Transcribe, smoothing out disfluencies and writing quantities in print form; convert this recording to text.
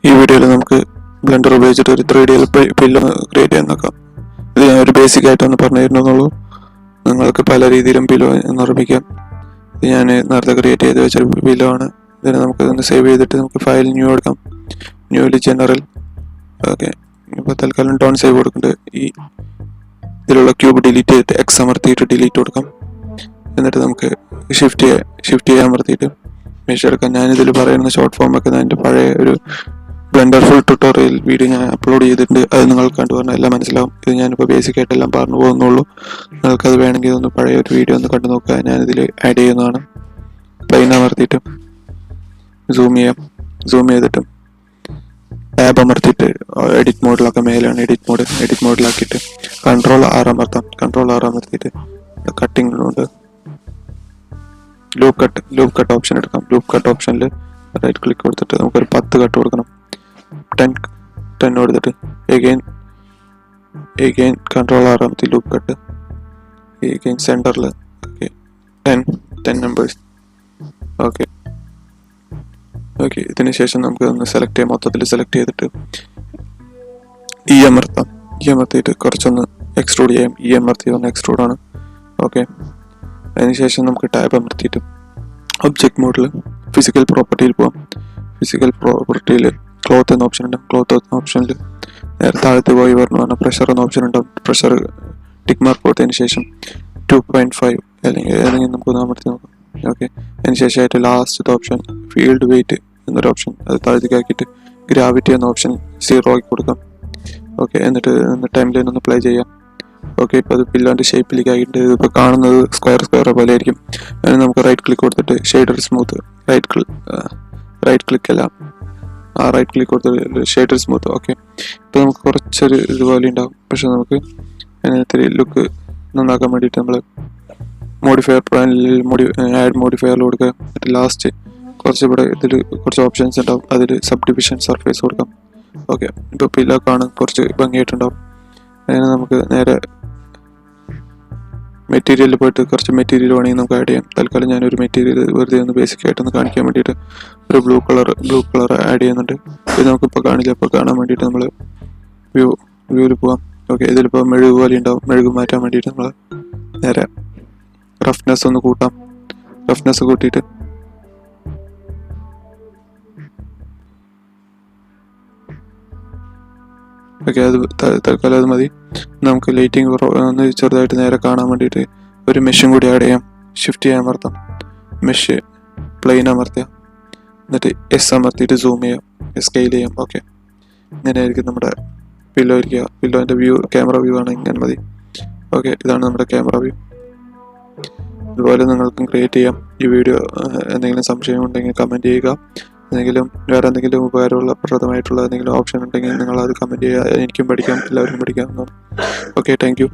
ഈ വീഡിയോയിൽ നമുക്ക് ബ്ലെൻഡർ ഉപയോഗിച്ചിട്ട് ഒരു 3D പില്ലോ ക്രിയേറ്റ് ചെയ്യാൻ നോക്കാം. ഇത് ഞാൻ ഒരു ബേസിക് ആയിട്ടൊന്ന് പറഞ്ഞു തരുന്നുള്ളൂ. നിങ്ങൾക്ക് പല രീതിയിലും പില്ലോ നിർമ്മിക്കാം. ഇത് ഞാൻ നേരത്തെ ക്രിയേറ്റ് ചെയ്ത് വെച്ചൊരു പില്ലോ ആണ്. ഇതിനെ നമുക്ക് ഒന്ന് സേവ് ചെയ്തിട്ട് നമുക്ക് ഫയൽ ന്യൂ എടുക്കാം. ന്യൂവിൽ ജനറൽ. ഓക്കെ, ഇപ്പോൾ തൽക്കാലം ഡോൺ സേവ് കൊടുക്കുന്നുണ്ട്. ഈ ഇതിലുള്ള ക്യൂബ് ഡിലീറ്റ് ചെയ്തിട്ട് എക്സ് അമർത്തിയിട്ട് ഡിലീറ്റ് കൊടുക്കാം. എന്നിട്ട് നമുക്ക് ഷിഫ്റ്റ് ചെയ്യാൻ അമർത്തിയിട്ട് മെഷ് എടുക്കാം. ഞാനിതിൽ പറയുന്ന ഷോർട്ട് ഫോം ഒക്കെ എൻ്റെ പഴയ ഒരു ബ്ലെൻഡർ ഫുൾ ട്യൂട്ടോറിയൽ വീഡിയോ ഞാൻ അപ്ലോഡ് ചെയ്തിട്ടുണ്ട്. അത് നിങ്ങൾക്ക് കണ്ടു പറഞ്ഞാൽ എല്ലാം മനസ്സിലാവും. ഇത് ഞാനിപ്പോൾ ബേസിക് ആയിട്ടെല്ലാം പറഞ്ഞു പോകുന്നുള്ളൂ. നിങ്ങൾക്കത് വേണമെങ്കിൽ ഒന്ന് പഴയ ഒരു വീഡിയോ ഒന്ന് കണ്ടു നോക്കുക. ഞാനിതിൽ ആഡ് ചെയ്യുന്നതാണ്. പ്ലെയിൻ അമർത്തിയിട്ട് സൂം ചെയ്തിട്ട് ടാബ് അമർത്തിയിട്ട് എഡിറ്റ് മോഡിലൊക്കെ മേലാണ് എഡിറ്റ് മോഡിലാക്കിയിട്ട് കൺട്രോൾ ആർ അമർത്തിയിട്ട് കട്ടിങ്ങിലുണ്ട് ലൂപ്പ് കട്ട് ഓപ്ഷൻ എടുക്കാം. ലൂപ്പ് കട്ട് ഓപ്ഷനിൽ റൈറ്റ് ക്ലിക്ക് കൊടുത്തിട്ട് നമുക്കൊരു 10 കട്ട് കൊടുക്കണം. 10 കൊടുത്തിട്ട് എഗെയിൻ കൺട്രോൾ ആർ അമർത്തി ലൂപ്പ് കട്ട് എഗെയിൻ സെൻറ്ററിൽ. Okay, 10 numbers. ഓക്കെ, ഇതിന് ശേഷം നമുക്ക് ഒന്ന് സെലക്ട് ചെയ്യാം. മൊത്തത്തിൽ സെലക്ട് ചെയ്തിട്ട് അമർത്തിയിട്ട് കുറച്ചൊന്ന് എക്സ്ട്രൂഡ് ചെയ്യാം. അമർത്തി ഒന്ന് എക്സ്ട്രൂഡ് ആണ്. ഓക്കെ, അതിനുശേഷം നമുക്ക് ടാബ് അമർത്തിയിട്ട് ഒബ്ജക്റ്റ് മോഡിൽ ഫിസിക്കൽ പ്രോപ്പർട്ടിയിൽ പോവാം. ഫിസിക്കൽ പ്രോപ്പർട്ടിയിൽ ക്ലോത്ത് എന്ന ഓപ്ഷൻ ഉണ്ടാവും. ക്ലോത്ത് എന്ന ഓപ്ഷനിൽ നേരെ താഴത്ത് പോയി പറഞ്ഞാൽ പ്രഷർ എന്ന ഓപ്ഷൻ ഉണ്ടാവും. പ്രഷർ ടിക്ക് മാർക്ക് കൊടുത്തതിന് ശേഷം 2.5 അല്ലെങ്കിൽ ഏതെങ്കിലും നമുക്കൊന്ന് അമർത്തി നോക്കാം. ഓക്കെ, അതിന് ശേഷമായിട്ട് ലാസ്റ്റത്തെ ഓപ്ഷൻ ഫീൽഡ് വെയിറ്റ് എന്നൊരു ഓപ്ഷൻ അത് താഴത്തേക്ക് ആക്കിയിട്ട് ഗ്രാവിറ്റി എന്ന ഓപ്ഷൻ 0 ആക്കി കൊടുക്കാം. ഓക്കെ, എന്നിട്ട് ടൈം ലൈൻ ഒന്ന് പ്ലേ ചെയ്യാം. ഓക്കെ, ഇപ്പോൾ അത് പില്ലോൻ്റെ ഷേപ്പിലേക്ക് ആക്കിയിട്ട് ഇപ്പോൾ കാണുന്നത് സ്ക്വയർ പോലെ ആയിരിക്കും. അതിന് നമുക്ക് റൈറ്റ് ക്ലിക്ക് കൊടുത്തിട്ട് ഷെയ്ഡർ സ്മൂത്ത് റൈറ്റ് ക്ലിക്ക് കൊടുത്തിട്ട് ഷെയ്ഡർ സ്മൂത്ത്. ഓക്കെ, ഇപ്പോൾ നമുക്ക് കുറച്ചൊരു ഇതുപോലെ ഉണ്ടാകും. പക്ഷെ നമുക്ക് അതിനകത്ത് ലുക്ക് നന്നാക്കാൻ വേണ്ടിയിട്ട് നമ്മൾ മോഡിഫയർ പാനലിൽ ആഡ് മോഡിഫയറിൽ കൊടുക്കുക. എന്നിട്ട് ലാസ്റ്റ് ഇതിൽ കുറച്ച് ഓപ്ഷൻസ് ഉണ്ടാവും. അതിൽ സബ് ഡിവിഷൻ സർഫേസ് കൊടുക്കാം. ഓക്കെ, ഇപ്പോൾ പില്ലോ കാണാൻ കുറച്ച് ഭംഗിയായിട്ടുണ്ടാവും. അതിന് നമുക്ക് നേരെ മെറ്റീരിയലിൽ പോയിട്ട് കുറച്ച് മെറ്റീരിയൽ വേണമെങ്കിൽ നമുക്ക് ആഡ് ചെയ്യാം. തൽക്കാലം ഞാനൊരു മെറ്റീരിയൽ വെറുതെ ഒന്ന് ബേസിക് ആയിട്ടൊന്ന് കാണിക്കാൻ വേണ്ടിയിട്ട് ഒരു ബ്ലൂ കളർ ആഡ് ചെയ്യുന്നുണ്ട്. ഇത് നമുക്കിപ്പോൾ കാണില്ല. ഇപ്പോൾ കാണാൻ വേണ്ടിയിട്ട് നമ്മൾ വ്യൂവിൽ പോകാം. ഓക്കെ, ഇതിലിപ്പോൾ മെഴുക് പോലെ ഉണ്ടാവും. മെഴുക് മാറ്റാൻ വേണ്ടിയിട്ട് നമ്മൾ നേരെ റഫ്നെസ് ഒന്ന് കൂട്ടാം. റഫ്നെസ് കൂട്ടിയിട്ട് ഓക്കെ, അത് തൽക്കാലം അത് മതി. നമുക്ക് ലൈറ്റിംഗ് ഒന്ന് ചെറുതായിട്ട് നേരെ കാണാൻ വേണ്ടിയിട്ട് ഒരു മെഷും കൂടി ആഡ് ചെയ്യാം. ഷിഫ്റ്റ് ചെയ്യാൻ അമർത്താം. മെഷ് പ്ലെയിൻ അമർത്തുക. എന്നിട്ട് എസ് അമർത്തിയിട്ട് സൂം ചെയ്യാം, സ്കെയിൽ ചെയ്യാം. ഓക്കെ, ഇങ്ങനെയായിരിക്കും നമ്മുടെ പില്ലോ ഇരിക്കുക. പില്ലോൻ്റെ ക്യാമറ വ്യൂ ആണ് ഇങ്ങനെ മതി. ഓക്കെ, ഇതാണ് നമ്മുടെ ക്യാമറ വ്യൂ. ഇതുപോലെ നിങ്ങൾക്കും ക്രിയേറ്റ് ചെയ്യാം. ഈ വീഡിയോ എന്തെങ്കിലും സംശയം ഉണ്ടെങ്കിൽ കമൻറ്റ് ചെയ്യുക. വേറെ എന്തെങ്കിലും ഉപകാരപ്രദമായിട്ടുള്ള എന്തെങ്കിലും ഓപ്ഷൻ ഉണ്ടെങ്കിൽ നിങ്ങൾ അത് കമൻറ്റ് ചെയ്യുക. എനിക്കും പഠിക്കാം, എല്ലാവർക്കും പഠിക്കാം. Okay, thank you.